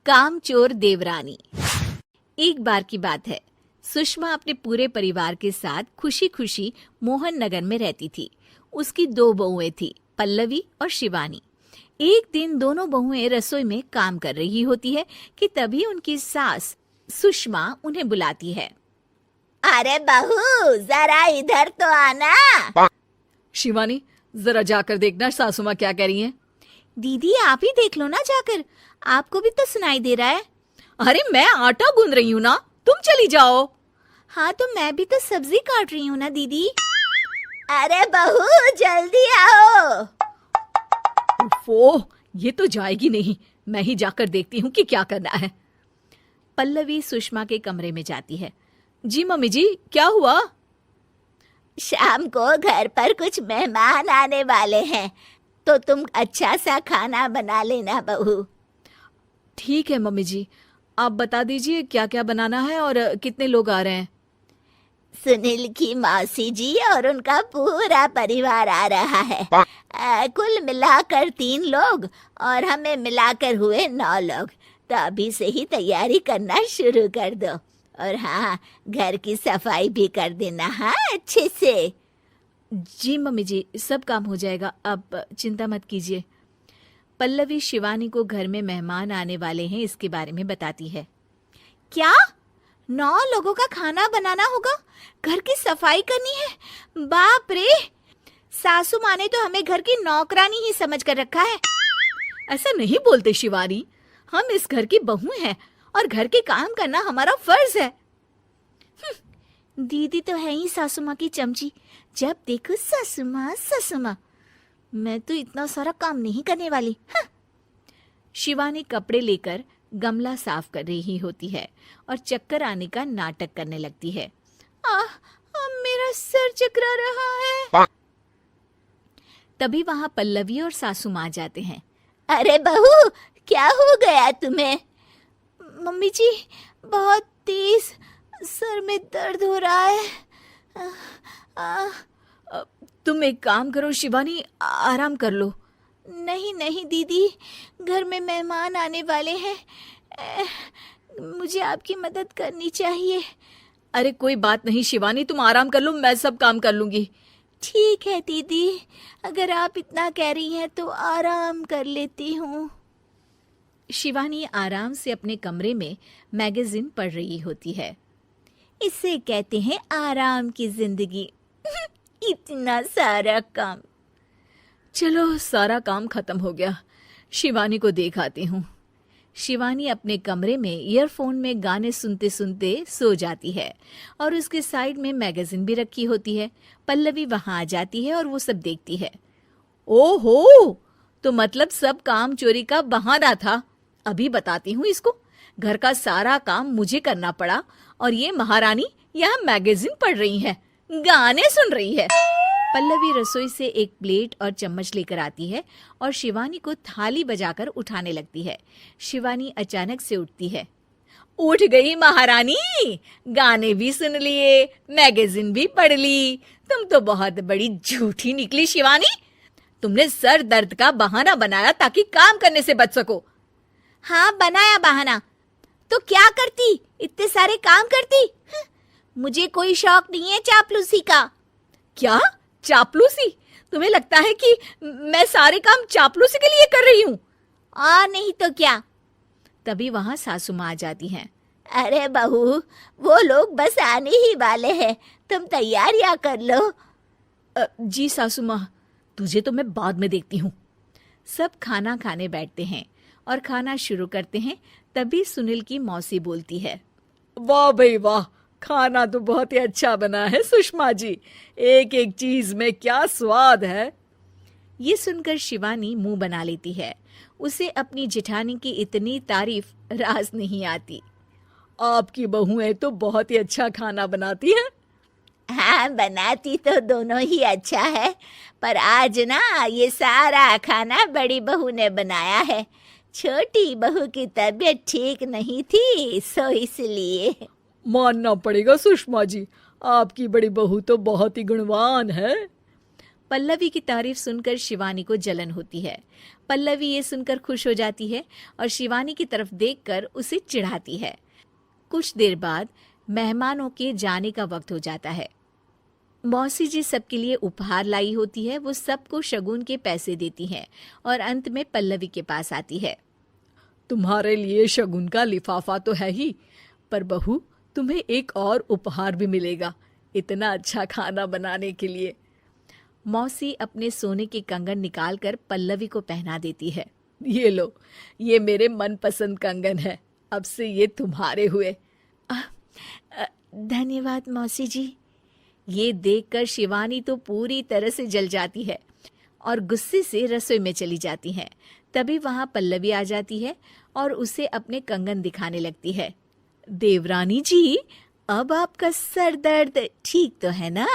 कामचोर देवरानी। एक बार की बात है, सुषमा अपने पूरे परिवार के साथ खुशी खुशी मोहन नगर में रहती थी। उसकी 2 बहुएं थी, पल्लवी और शिवानी। एक दिन दोनों बहुएं रसोई में काम कर रही होती है कि तभी उनकी सास सुषमा उन्हें बुलाती है। अरे बहू, जरा इधर तो आना। शिवानी, जरा जाकर देखना सासू माँ क्या कह रही हैं। दीदी आप ही देख लो ना जाकर, आपको भी तो सुनाई दे रहा है। अरे मैं आटा गूंद रही हूँ ना, तुम चली जाओ। हाँ तो मैं भी तो सब्जी काट रही हूँ ना दीदी। अरे बहू जल्दी आओ। ओह, ये तो जाएगी नहीं, मैं ही जाकर देखती हूँ कि क्या करना है। पल्लवी सुषमा के कमरे में जाती है। जी मम्मी जी, क्या हुआ? शाम को घर पर कुछ मेहमान आने वाले हैं, तो तुम अच्छा सा खाना बना लेना बहू। ठीक है मम्मी जी, आप बता दीजिए क्या क्या बनाना है और कितने लोग आ रहे हैं। सुनील की मौसी जी और उनका पूरा परिवार आ रहा है। कुल मिलाकर 3 लोग और हमें मिलाकर हुए 9 लोग। तो अभी से ही तैयारी करना शुरू कर दो। और हाँ, घर की सफाई भी कर देना, हाँ अच्छे से। जी मम्मी जी, सब काम हो जाएगा, आप चिंता मत कीजिए। पल्लवी शिवानी को घर में मेहमान आने वाले हैं इसके बारे में बताती है। क्या 9 लोगों का खाना बनाना होगा, घर की सफाई करनी है? बाप रे, सासू माँ ने तो हमें घर की नौकरानी ही समझ कर रखा है। ऐसा नहीं बोलते शिवानी, हम इस घर की बहू हैं और घर के काम करना हमारा फर्ज है। दीदी तो है ही सासू माँ की चमची, जब देखो सासू माँ सासू माँ। मैं तो इतना सारा काम नहीं करने वाली। शिवानी कपड़े लेकर गमला साफ कर रही होती है और चक्कर आने का नाटक करने लगती है। मेरा सर चकरा रहा है। तभी वहां पल्लवी और सासू माँ जाते हैं। अरे बहू, क्या हो गया तुम्हें? मम्मी जी, बहुत तेज सर में दर्द हो रहा है। तुम एक काम करो शिवानी, आराम कर लो। नहीं नहीं दीदी, घर में मेहमान आने वाले हैं, मुझे आपकी मदद करनी चाहिए। अरे कोई बात नहीं शिवानी, तुम आराम कर लो, मैं सब काम कर लूंगी। ठीक है दीदी, अगर आप इतना कह रही हैं तो आराम कर लेती हूँ। शिवानी आराम से अपने कमरे में मैगजीन पढ़ रही होती है। इसे कहते हैं आराम की जिंदगी। इतना सारा काम। चलो सारा काम खत्म हो गया, शिवानी को देख आती हूँ। शिवानी अपने कमरे में ईयरफोन में गाने सुनते सुनते सो जाती है और उसके साइड में मैगजीन भी रखी होती है। पल्लवी वहां आ जाती है और वो सब देखती है। ओहो, तो मतलब सब काम चोरी का बहाना था। अभी बताती हूँ इसको। घर का सारा काम मुझे करना पड़ा और ये महारानी यहाँ मैगजीन पढ़ रही है, गाने सुन रही है। पल्लवी रसोई से एक प्लेट और चम्मच लेकर आती है और शिवानी को थाली बजाकर उठाने लगती है। शिवानी अचानक से उठती है। उठ गई महारानी, गाने भी सुन लिए, मैगजीन भी पढ़ ली। तुम तो बहुत बड़ी झूठी निकली शिवानी। तुमने सर दर्द का बहाना बनाया ताकि काम करने से बच सको। हाँ बनाया बहाना, तो क्या करती, इतने सारे काम करती। मुझे कोई शौक नहीं है चापलूसी का। क्या चापलूसी? तुम्हें लगता है कि मैं सारे काम चापलूसी के लिए कर रही हूँ? और नहीं तो क्या। तभी वहां सासू माँ आ जाती हैं। अरे बहू, वो लोग बस आने ही वाले हैं, तुम तैयारियां कर लो। जी सासू माँ, तुझे तो मैं बाद में देखती हूँ। सब खाना खाने बैठते हैं और खाना शुरू करते हैं। तभी सुनील की मौसी बोलती है। वाह भाई वाह, खाना तो बहुत ही अच्छा बना है सुषमा जी, एक एक चीज में क्या स्वाद है। ये सुनकर शिवानी मुंह बना लेती है। उसे अपनी जेठानी की इतनी तारीफ रास नहीं आती। आपकी बहुएं तो बहुत ही अच्छा खाना बनाती हैं। हाँ, बनाती तो दोनों ही अच्छा है, पर आज ना ये सारा खाना बड़ी बहू ने बनाया है। छोटी बहू की तबीयत ठीक नहीं थी, सो इसलिए। मानना पड़ेगा सुषमा जी, आपकी बड़ी बहू तो बहुत ही गुणवान है। पल्लवी की तारीफ सुनकर शिवानी को जलन होती है। पल्लवी ये सुनकर खुश हो जाती है और शिवानी की तरफ देखकर उसे चिढ़ाती है। कुछ देर बाद मेहमानों के जाने का वक्त हो जाता है। मौसी जी सबके लिए उपहार लाई होती है। वो सबको शगुन के पैसे देती हैं और अंत में पल्लवी के पास आती है। तुम्हारे लिए शगुन का लिफाफा तो है ही, पर बहू तुम्हें एक और उपहार भी मिलेगा इतना अच्छा खाना बनाने के लिए। मौसी अपने सोने के कंगन निकालकर पल्लवी को पहना देती है। ये लो, ये मेरे मनपसंद कंगन है, अब से ये तुम्हारे हुए। धन्यवाद मौसी जी। ये देखकर शिवानी तो पूरी तरह से जल जाती है और गुस्से से रसोई में चली जाती है। तभी वहां पल्लवी आ जाती है और उसे अपने कंगन दिखाने लगती है। देवरानी जी, अब आपका सर दर्द ठीक तो है ना?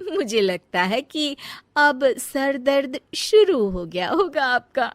मुझे लगता है कि अब सर दर्द शुरू हो गया होगा आपका।